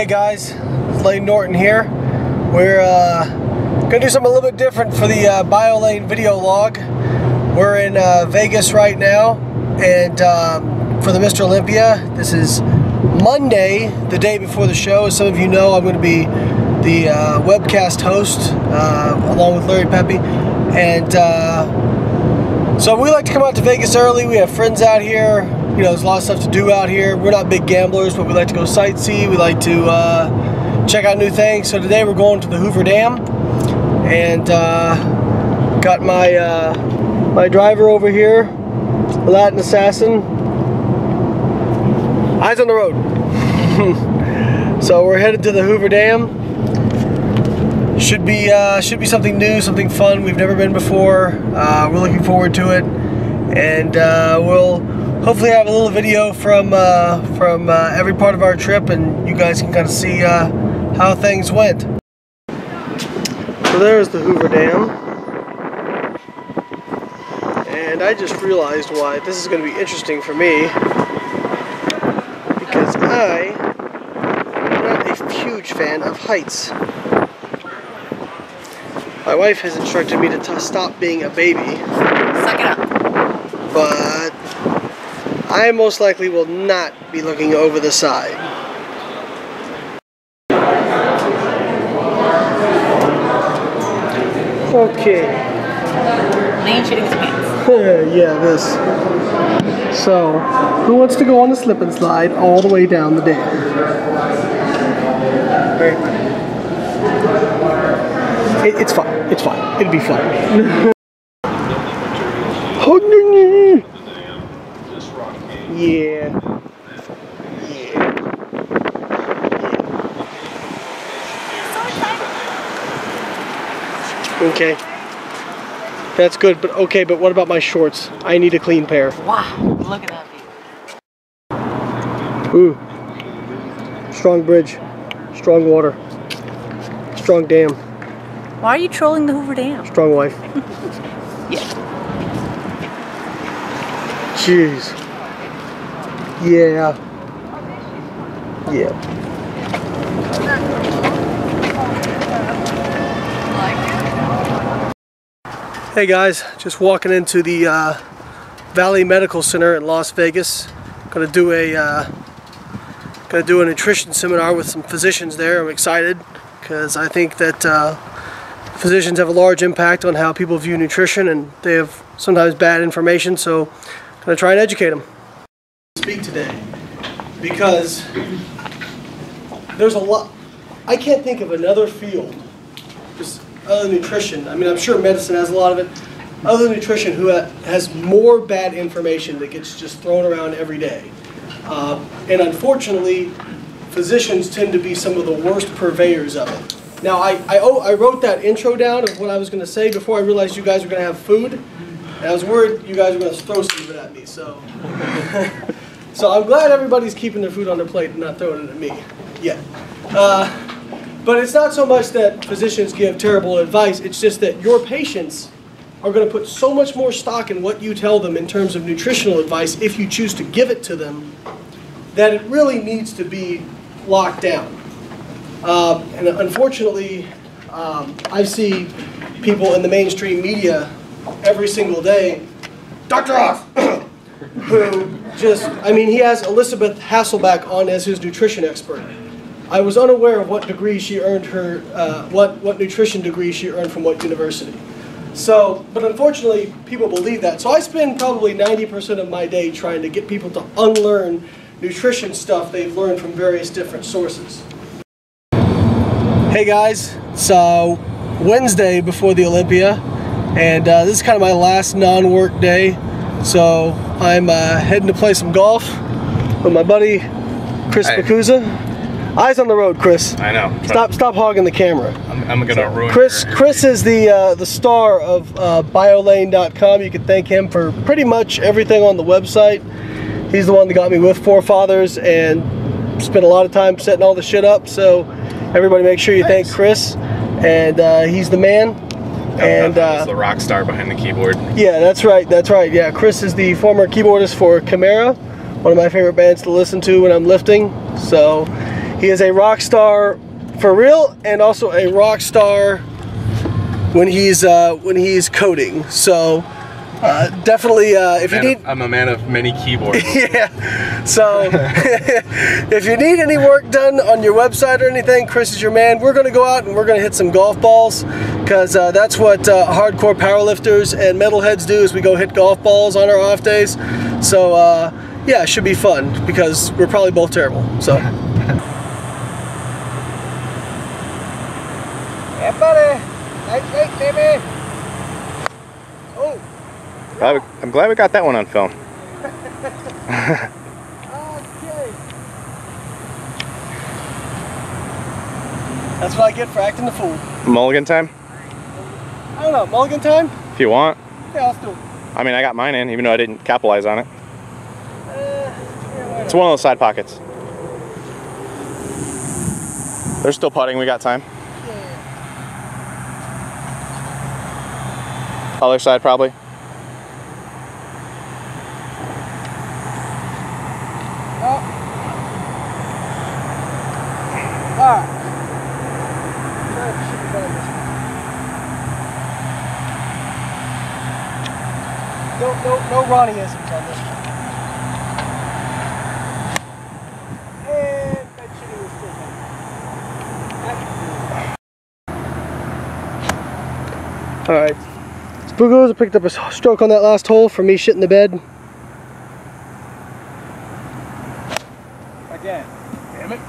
Hey guys, it's Norton here. We're gonna do something a little bit different for the BioLayne video log. We're in Vegas right now, and for the Mr. Olympia, this is Monday, the day before the show. As some of you know, I'm going to be the webcast host along with Larry Pepe, and so we like to come out to Vegas early. We have friends out here. You know, there's a lot of stuff to do out here. We're not big gamblers, but we like to go sightsee. We like to check out new things. So today we're going to the Hoover Dam, and got my my driver over here, Latin Assassin. Eyes on the road. So we're headed to the Hoover Dam. Should be something new, something fun. We've never been before. We're looking forward to it, and we'll hopefully have a little video from every part of our trip, and you guys can kind of see how things went. So there's the Hoover Dam, and I just realized why this is going to be interesting for me, because I am not a huge fan of heights. My wife has instructed me to stop being a baby. Suck it up. But I most likely will not be looking over the side. Okay. Layne shitting his pants. Yeah, this. So, who wants to go on the slip and slide all the way down the dam? Very funny. It's fine. It's fine. It'll be fun. Yeah. Okay. That's good, but okay, but what about my shorts? I need a clean pair. Wow, look at that view. Ooh. Strong bridge. Strong water. Strong dam. Why are you trolling the Hoover Dam? Strong wife. Yeah. Jeez. Yeah. Yeah. Hey guys, just walking into the Valley Medical Center in Las Vegas. Gonna do a nutrition seminar with some physicians there. I'm excited because I think that physicians have a large impact on how people view nutrition, and they have sometimes bad information, so I'm going to try and educate them. Speak today because there's a lot. I can't think of another field just other than nutrition. I mean, I'm sure medicine has a lot of it. Other than nutrition, who has more bad information that gets just thrown around every day. And unfortunately, physicians tend to be some of the worst purveyors of it. Now, I wrote that intro down of what I was going to say before I realized you guys were going to have food. And I was worried you guys were going to throw some of it at me. So, so I'm glad everybody's keeping their food on their plate and not throwing it at me yet. But it's not so much that physicians give terrible advice. It's just that your patients are going to put so much more stock in what you tell them in terms of nutritional advice, if you choose to give it to them, that it really needs to be locked down. And unfortunately, I see people in the mainstream media every single day, Dr. Oz, who just, I mean, he has Elizabeth Hasselbeck on as his nutrition expert. I was unaware of what degree she earned her, what nutrition degree she earned from what university. So, but unfortunately, people believe that. So I spend probably 90% of my day trying to get people to unlearn nutrition stuff they've learned from various different sources. Hey guys, it's Wednesday before the Olympia, and this is kind of my last non-work day, so I'm heading to play some golf with my buddy Chris Bacuza. Eyes on the road, Chris. I know. Stop hogging the camera. I'm gonna ruin Chris is the star of BioLayne.com. You can thank him for pretty much everything on the website. He's the one that got me with Forefathers and spent a lot of time setting all the shit up. So everybody make sure you thank Chris, and he's the man. And the rock star behind the keyboard. Yeah, that's right. That's right. Yeah, Chris is the former keyboardist for Chimera, one of my favorite bands to listen to when I'm lifting. So He is a rock star for real, and also a rock star when he's coding. So definitely, if you need, I'm a man of many keyboards. yeah. So if you need any work done on your website or anything, Chris is your man. We're going to go out and we're going to hit some golf balls, because that's what hardcore powerlifters and metalheads do, is we go hit golf balls on our off days. So yeah, it should be fun, because we're probably both terrible. So. Yeah, buddy. Nice, baby. Oh. I'm glad we got that one on film. Okay. That's what I get for acting the fool. Mulligan time? I don't know, mulligan time? If you want. Yeah, let's do it. I mean, I got mine in, even though I didn't capitalize on it. It's one of those side pockets. They're still putting, we got time. Other side, probably. Alright. No Ronnie-isms on this one. And that shitty was still good. Alright. Spoogos, I picked up a stroke on that last hole for me shitting the bed. Again. Damn it.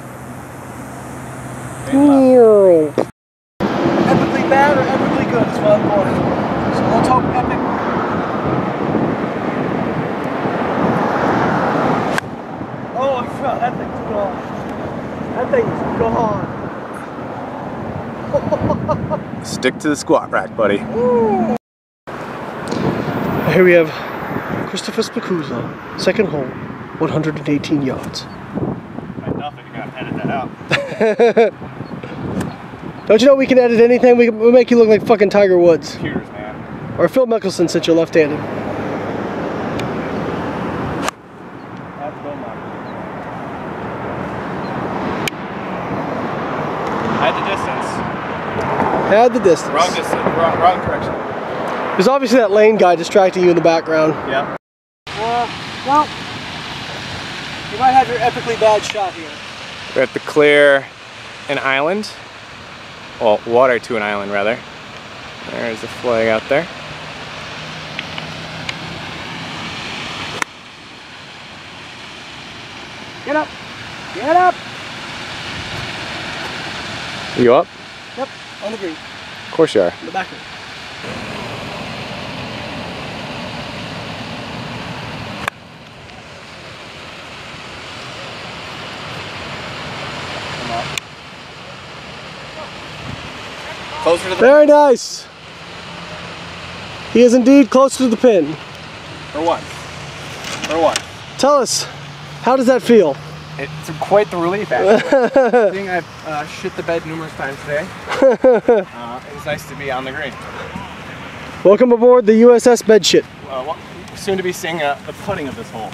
Epically bad or epically good is what I'm going for. So let's hope epic. Oh, I forgot. That thing's gone. That thing's gone. Stick to the squat rack, buddy. Ooh. Here we have Christopher Spicuzzo, second hole, 118 yards. By nothing, you're gonna edit that out. Don't you know we can edit anything? We'll make you look like fucking Tiger Woods. Computers, man. Or Phil Mickelson, since you're left-handed. Had the distance. Had the distance. Wrong distance. Wrong direction. There's obviously that Layne guy distracting you in the background. Yeah. Well, you might have your epically bad shot here. We're at the clear an island. Well, water to an island, rather. There's the flag out there. Get up! Get up! You up? Yep, on the green. Of course you are. In the back. Closer to the Very nice. He is indeed close to the pin. For what? For what? Tell us, how does that feel? It's quite the relief, actually. I think I've shit the bed numerous times today. It's nice to be on the green. Welcome aboard the USS Bedshit. Soon to be seeing the putting of this hole.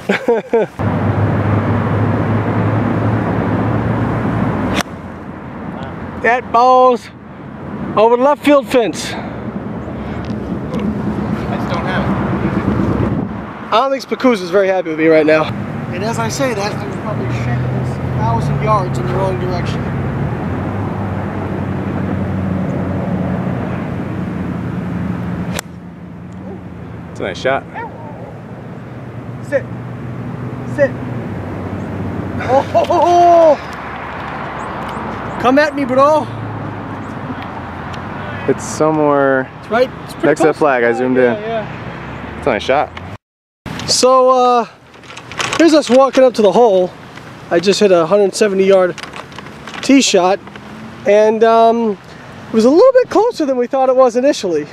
That ball's over the left field fence. I just don't have it. I don't think Spicuzzo's very happy with me right now. And as I say that, I was probably shit 1,000 yards in the wrong direction. It's a nice shot. Sit. Sit. Oh! Come at me, bro. It's somewhere It's right. It's pretty next to the close. flag. I zoomed in. Yeah. It's a nice shot. So, here's us walking up to the hole. I just hit a 170-yard tee shot, and it was a little bit closer than we thought it was initially.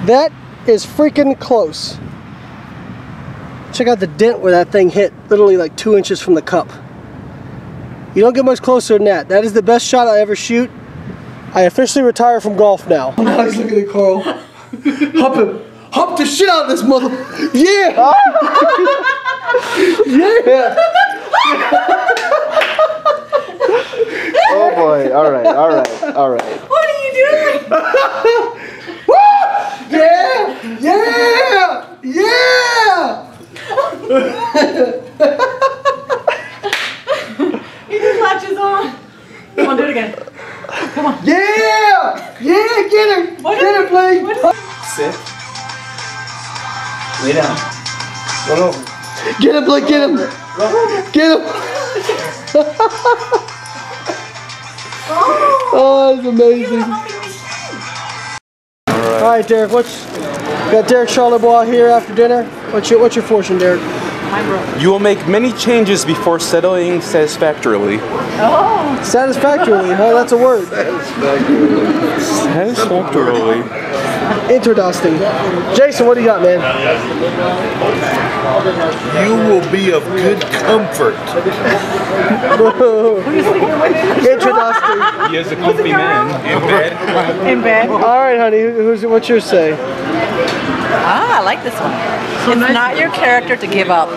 That is freaking close. Check out the dent where that thing hit, literally like 2 inches from the cup. You don't get much closer than that. That is the best shot I ever shoot. I officially retire from golf now. Oh, now he's looking at Carl. Hump him. Hump the shit out of this mother. Yeah! Yeah! boy. All right, all right, all right. What are you doing? Woo! Yeah! Yeah! Yeah! He just latches on. Come on, do it again. Come on. Yeah! Yeah! Get him! What Get him, Blake! Sit. Lay down. Roll over. Get him, Blake! Get him! Get him! Oh, that's amazing. All right, Derek. Got Derek Charlebois here after dinner. What's your fortune, Derek? You will make many changes before settling satisfactorily. Oh. Satisfactorily, huh? That's a word. Satisfactorily. Interesting. Jason, what do you got, man? You will be of good comfort. Interesting. He is a comfy man in bed. In bed. All right, honey. What's your say? Ah, I like this one. It's not your character to give up.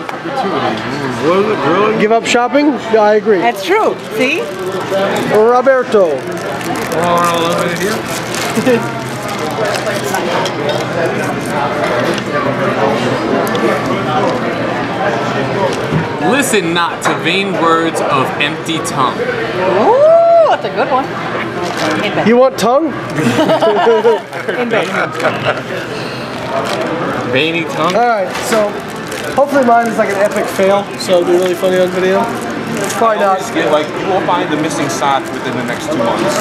Give up shopping? Yeah, I agree. That's true. See? Roberto. Listen not to vain words of empty tongue. Ooh, that's a good one. In bed. You want tongue? In bed. Veiny tongue? Alright, so hopefully mine is like an epic fail, so it'll be really funny on video. Probably not. Yeah, like you will find the missing sock within the next 2 months.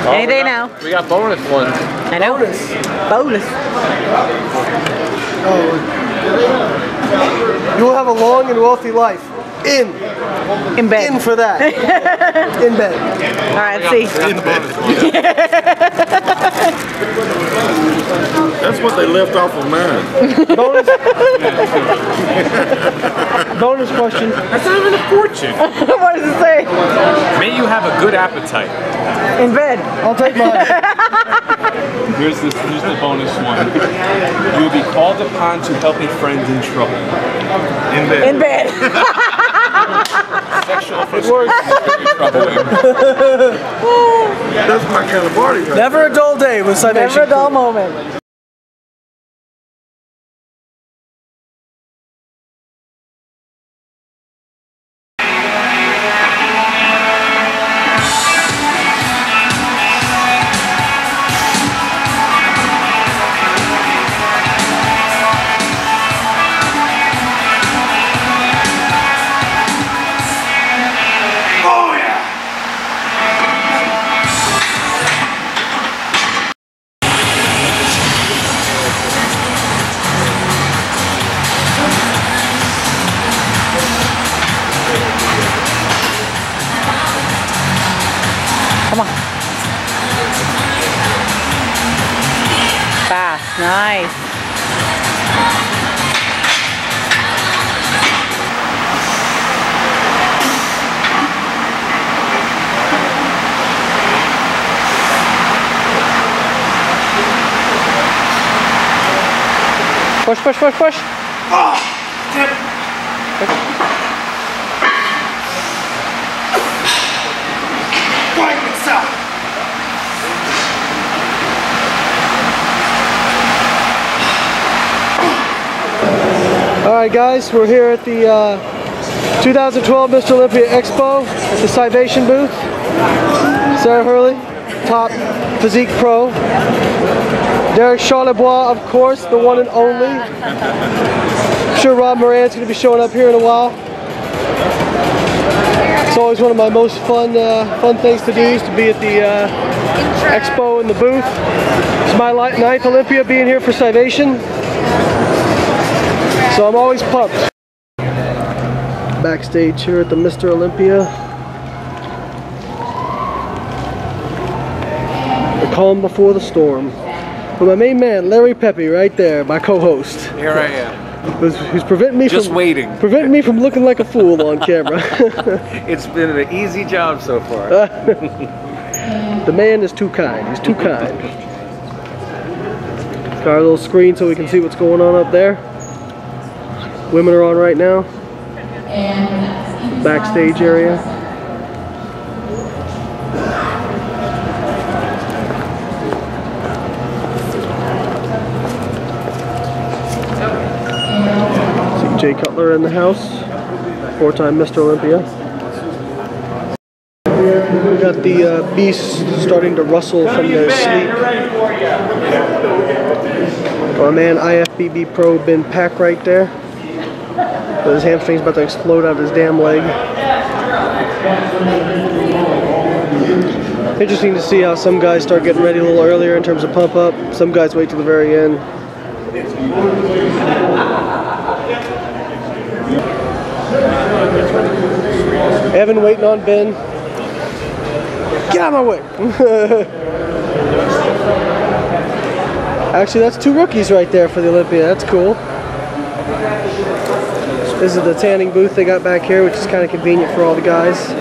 Any day now. We got bonus ones. I know. Bonus. You will have a long and wealthy life. In bed. In for that. In bed. All right, let's see. That's what they left off of mine. Bonus. Bonus question. That's not even a fortune. What does it say? May you have a good appetite. In bed. I'll take mine. Here's the bonus one. You will be called upon to help a friend in trouble. In bed. In bed. Sexual frustration is very troubling. That's my kind of party. Right? Never a dull day with Cybation. Never a dull moment. Come on. Fast. Nice. Push, push, push, push. Alright guys, we're here at the 2012 Mr. Olympia Expo at the Cybation booth. Sarah Hurley, top physique pro. Derek Charlebois, of course, the one and only. I'm sure Rob Moran's going to be showing up here in a while. It's always one of my most fun things to do is to be at the Expo in the booth. It's my 9th Olympia being here for Cybation. So I'm always pumped. Backstage here at the Mr. Olympia. The calm before the storm. With my main man, Larry Pepe, right there, my co-host. Here I am. Who's preventing me preventing me from looking like a fool on camera. It's been an easy job so far. The man is too kind. He's too kind. Got our little screen so we can see what's going on up there. Women are on right now. backstage area. See Jay Cutler in the house, 4-time Mr. Olympia. We got the beasts starting to rustle from their sleep. Our man IFBB Pro Ben Pack right there. His hamstring's about to explode out of his damn leg. Interesting to see how some guys start getting ready a little earlier in terms of pump up. Some guys wait till the very end. Evan waiting on Ben. Get out of my way. Actually, that's 2 rookies right there for the Olympia. That's cool. This is the tanning booth they got back here, which is kind of convenient for all the guys.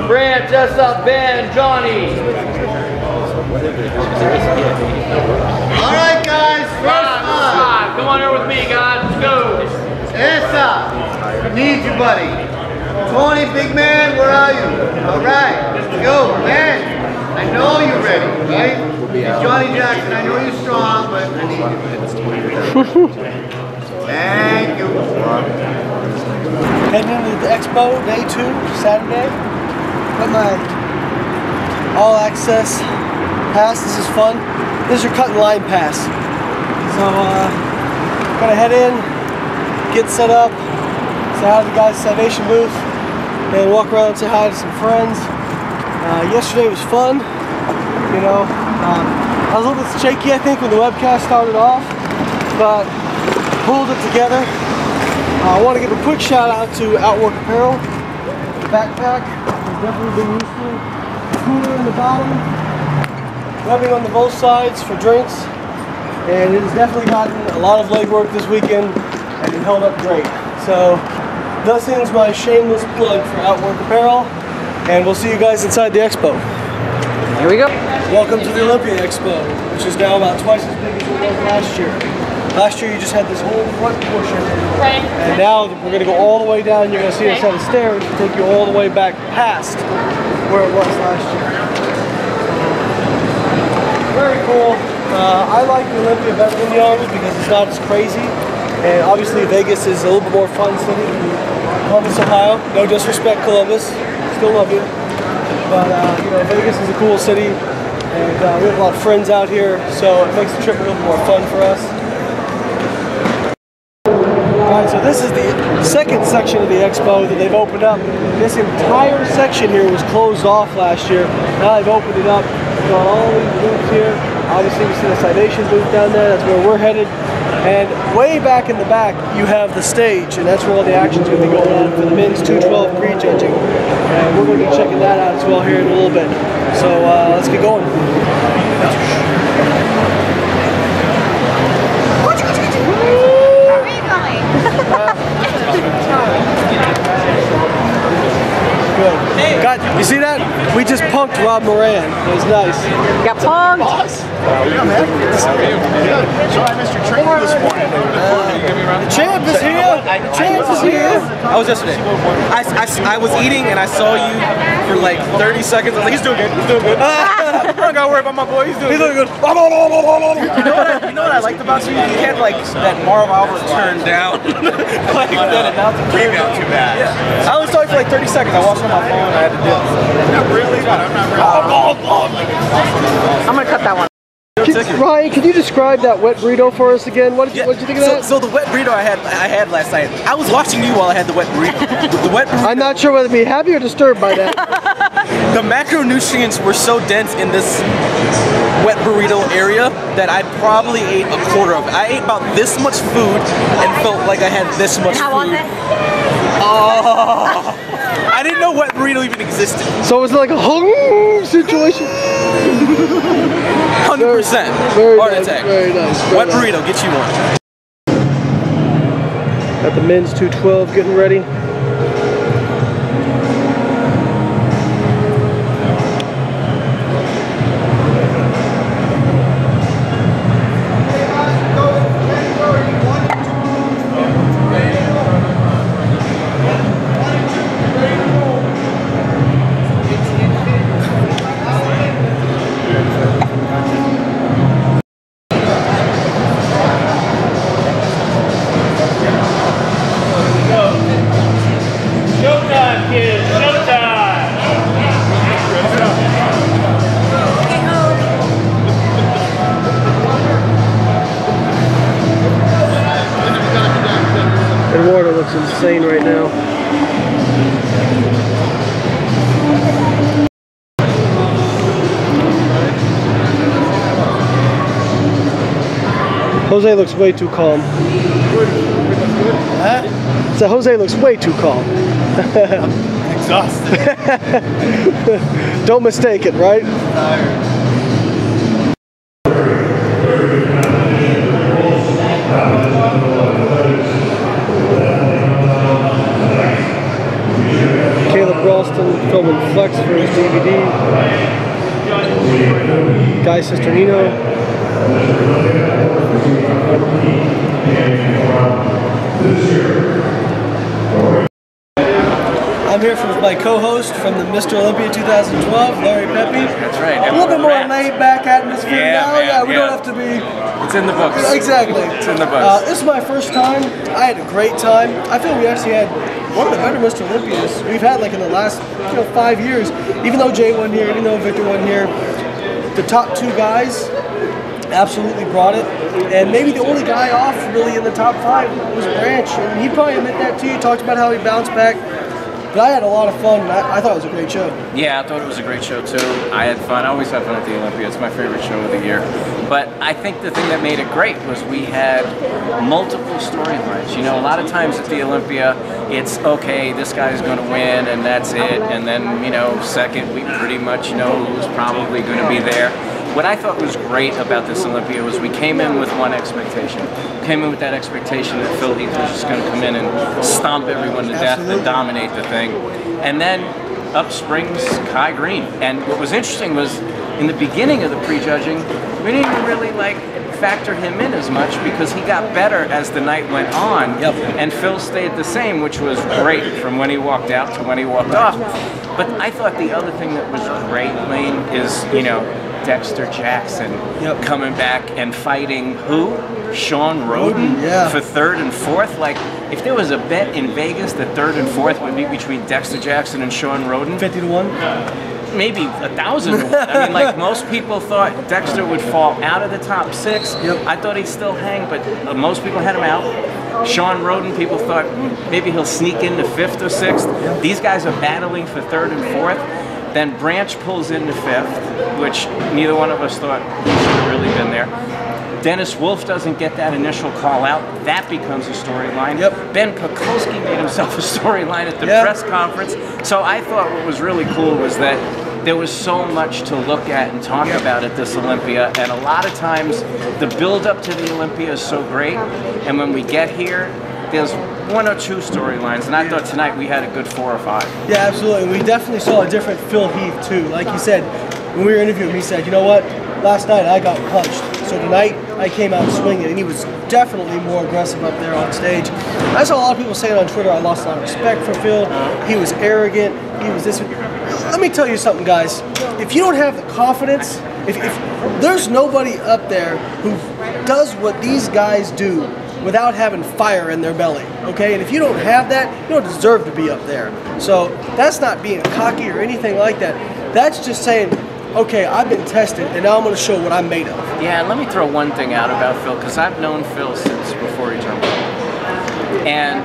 Branch us up, Ben, Johnny. Alright guys, first five. Come on here with me, guys. Let's go. Essa, need you, buddy. Tony, big man, where are you? Alright, let's go, man. I know you're ready, right? Johnny Jackson, I know you're strong, but I need you. Thank you. Heading into the expo, day 2, Saturday. Got my all access pass. This is fun. This is your cut and line pass. So gonna head in, get set up, say hi to the guys' salvation booth, and walk around and say hi to some friends. Yesterday was fun. You know, I was a little bit shaky, I think, when the webcast started off, but pulled it together. I want to give a quick shout out to Outwork Apparel. The backpack has definitely been useful. Cooler in the bottom, rubbing on the both sides for drinks, and it has definitely gotten a lot of legwork this weekend, and it held up great. So, thus ends my shameless plug for Outwork Apparel, and we'll see you guys inside the expo. Here we go. Welcome to the Olympia Expo, which is now about twice as big as it was last year. Last year you just had this whole front portion, and now we're going to go all the way down. You're going to see a set of stairs to take you all the way back past where it was last year. Very cool. I like the Olympia better than the others because it's not as crazy, and obviously Vegas is a little bit more fun city than Columbus, Ohio. No disrespect, Columbus, still love you, but you know, Vegas is a cool city, and we have a lot of friends out here, so it makes the trip a little more fun for us. Alright, so this is the second section of the expo that they've opened up. This entire section here was closed off last year. Now they've opened it up. Got all these booths here. Obviously we see the Citation booth down there. That's where we're headed. And way back in the back you have the stage, and that's where all the action's going to be going on for the men's 212 prejudging. And we're going to be checking that out as well here in a little bit. So let's get going. Good. God, you see that? We just punked Rob Moran. It was nice. Got punked. Yeah, man. So I missed your training this morning. The champ is here. The champ is here. I was yesterday. I was eating and I saw you for like 30 seconds. I was like, he's doing good. He's doing good. I don't gotta worry about my boy. He's doing good. You know what I liked about you? You had like that Marv Albert turned down. Like that announcement came down too bad. Yeah. I only saw you for like 30 seconds. I watched on my phone. I had to dip. Not really, but I'm not really. I'm gonna cut that one. Ryan, can you describe that wet burrito for us again? What did you think of that? So the wet burrito I had last night. I was watching you while I had the wet burrito. The wet burrito. I'm not sure whether to be happy or disturbed by that. The macronutrients were so dense in this wet burrito area that I probably ate a quarter of it. I ate about this much food and felt like I had this much How food. was it? Oh, I didn't know wet burrito even existed. So was it like a hung situation? 100% heart attack. Very nice. Wet burrito, get you one. Got the men's 212 getting ready. Water looks insane right now. Jose looks way too calm. Huh? So Jose looks way too calm. Exhausted. Don't mistake it, right? Filming Flex for his DVD. Guy Cisternino. I'm here with my co-host from the Mr. Olympia 2012, Larry Pepe. That's right. A little bit more laid-back atmosphere now. Man, Yeah, we don't have to be. It's in the books. Exactly. It's in the books. This is my first time. I had a great time. I feel we actually had one of the better Mr. Olympias we've had like in the last 5 years. Even though Jay won here, even though Victor won here, the top two guys absolutely brought it. And maybe the only guy off really in the top 5 was Branch. And he probably admit that too. He talked about how he bounced back. But I had a lot of fun, and I thought it was a great show. Yeah, I thought it was a great show too. I had fun. I always have fun at the Olympia. It's my favorite show of the year. But I think the thing that made it great was we had multiple storylines. You know, a lot of times at the Olympia, it's okay, this guy's going to win, and that's it. And then, you know, second, we pretty much know who's probably going to be there. What I thought was great about this Olympia was we came in with one expectation. We came in with that expectation that Phil Heath was just going to come in and stomp everyone to death and dominate the thing. And then up springs Kai Green. And what was interesting was in the beginning of the prejudging, we didn't even really factor him in as much because he got better as the night went on. Yep. And Phil stayed the same, which was great from when he walked out to when he walked off. But I thought the other thing that was great, Layne, is, you know, Dexter Jackson coming back and fighting who? Sean Roden for 3rd and 4th. Like, if there was a bet in Vegas that 3rd and 4th would be between Dexter Jackson and Sean Roden, 50-1? Maybe 1,000 to 1. I mean, like, most people thought Dexter would fall out of the top 6. I thought he'd still hang, but most people had him out. Sean Roden, people thought maybe he'll sneak into 5th or 6th. These guys are battling for 3rd and 4th. Then Branch pulls into 5th, which neither one of us thought he should have really been there. Dennis Wolf doesn't get that initial call out. That becomes a storyline. Ben Pekulski made himself a storyline at the press conference. So I thought what was really cool was that there was so much to look at and talk about at this Olympia. And a lot of times the build up to the Olympia is so great. And when we get here, there's 1 or 2 storylines, and I thought tonight we had a good 4 or 5. Yeah, absolutely. We definitely saw a different Phil Heath too. Like you said, when we were interviewing him, he said, you know what, last night I got punched. So tonight I came out swinging, and he was definitely more aggressive up there on stage. I saw a lot of people saying on Twitter, I lost a lot of respect for Phil. He was arrogant. He was this. Let me tell you something, guys. If you don't have the confidence, if there's nobody up there who does what these guys do without having fire in their belly, okay? And if you don't have that, you don't deserve to be up there. So that's not being cocky or anything like that. That's just saying, okay, I've been tested, and now I'm going to show what I'm made of. Yeah, and let me throw one thing out about Phil, because I've known Phil since before he turned pro. And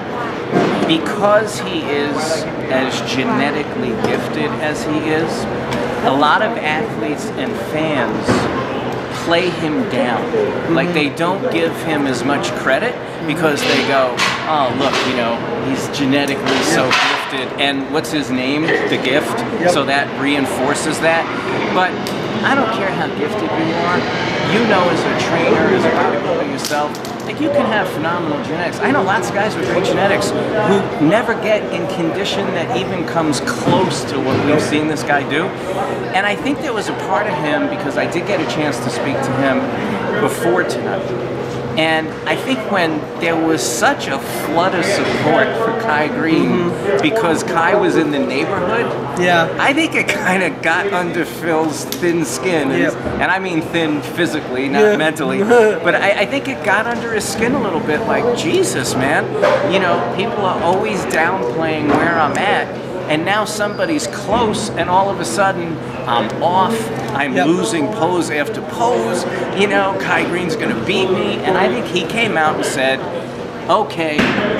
because he is as genetically gifted as he is, a lot of athletes and fans play him down. Like, they don't give him as much credit because they go, oh, look, you know, he's genetically so gifted, and what's his name? The Gift. So that reinforces that. But I don't care how gifted you are. You know, as a trainer, as a bodybuilder yourself, like, you can have phenomenal genetics. I know lots of guys with great genetics who never get in condition that even comes close to what we've seen this guy do. And I think there was a part of him, because I did get a chance to speak to him before tonight. And I think when there was such a flood of support for Kai Green because Kai was in the neighborhood, I think it kind of got under Phil's thin skin. And I mean thin physically, not mentally. But I think it got under his skin a little bit, like, Jesus, man. You know, people are always downplaying where I'm at. And now somebody's close, and all of a sudden, I'm off. I'm losing pose after pose. You know, Kai Green's gonna beat me. And I think he came out and said, okay,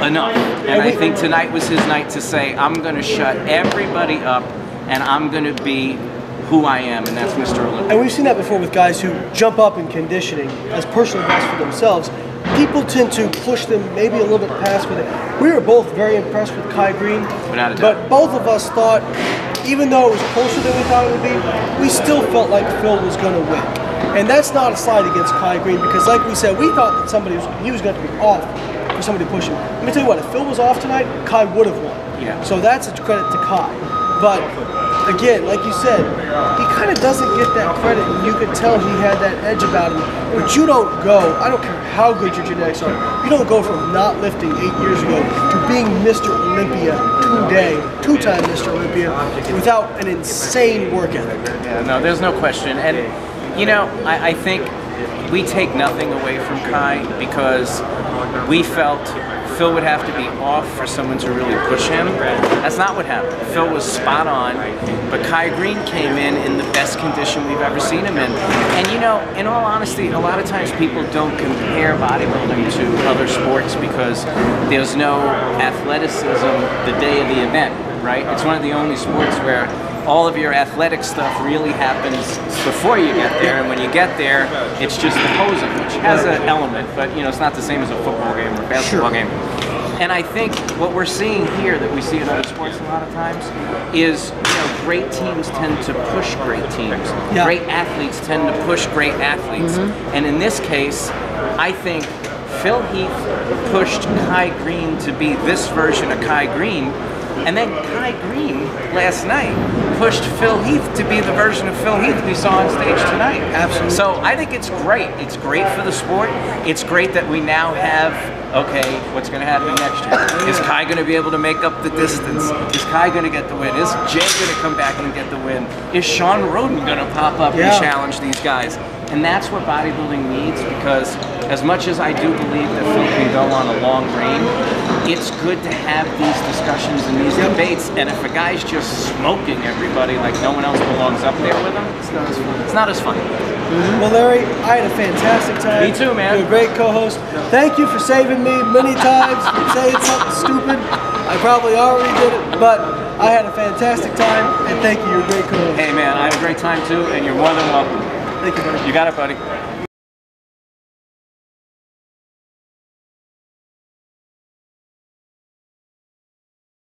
enough. And I think tonight was his night to say, I'm gonna shut everybody up, and I'm gonna be who I am, and that's Mr. Olympia. And we've seen that before with guys who jump up in conditioning as personal best for themselves. People tend to push them maybe a little bit past with it. We were both very impressed with Kai Green, but both of us thought, even though it was closer than we thought it would be, we still felt like Phil was going to win. And that's not a slight against Kai Green, because like we said, we thought that he was going to be off for somebody to push him. Let me tell you what, if Phil was off tonight, Kai would have won. So that's a credit to Kai. But again, like you said, he kind of doesn't get that credit, and you could tell he had that edge about him. But you don't go, I don't care how good your genetics are, you don't go from not lifting 8 years ago to being Mr. Olympia today, two-time Mr. Olympia, without an insane work ethic. Yeah, no, there's no question. And, you know, I think we take nothing away from Kai, because we felt Phil would have to be off for someone to really push him. That's not what happened. Phil was spot on, but Kai Green came in the best condition we've ever seen him in. And you know, in all honesty, a lot of times people don't compare bodybuilding to other sports because there's no athleticism the day of the event, right? It's one of the only sports where all of your athletic stuff really happens before you get there, and when you get there, it's just the posing, which has an element, but you know, it's not the same as a football game or a basketball game. And I think what we're seeing here, that we see in other sports a lot of times, is, you know, great teams tend to push great teams. Great athletes tend to push great athletes. And in this case, I think Phil Heath pushed Kai Green to be this version of Kai Green, and then Kai Green last night pushed Phil Heath to be the version of Phil Heath we saw on stage tonight. Absolutely. So I think it's great. It's great for the sport. It's great that we now have, okay, what's going to happen next year? Is Kai going to be able to make up the distance? Is Kai going to get the win? Is Jay going to come back and get the win? Is Sean Roden going to pop up and challenge these guys? And that's what bodybuilding needs, because as much as I do believe that Phil can go on a long reign, it's good to have these discussions and these debates. And if a guy's just smoking everybody like no one else belongs up there with him, it's not as fun. It's not as fun. Well, Larry, I had a fantastic time. Me too, man. You're a great co-host. Thank you for saving me many times from saying something stupid. I probably already did it, but I had a fantastic time, and thank you. You're a great co-host. Hey, man, I had a great time too, and you're more than welcome. Thank you, buddy. You got it, buddy.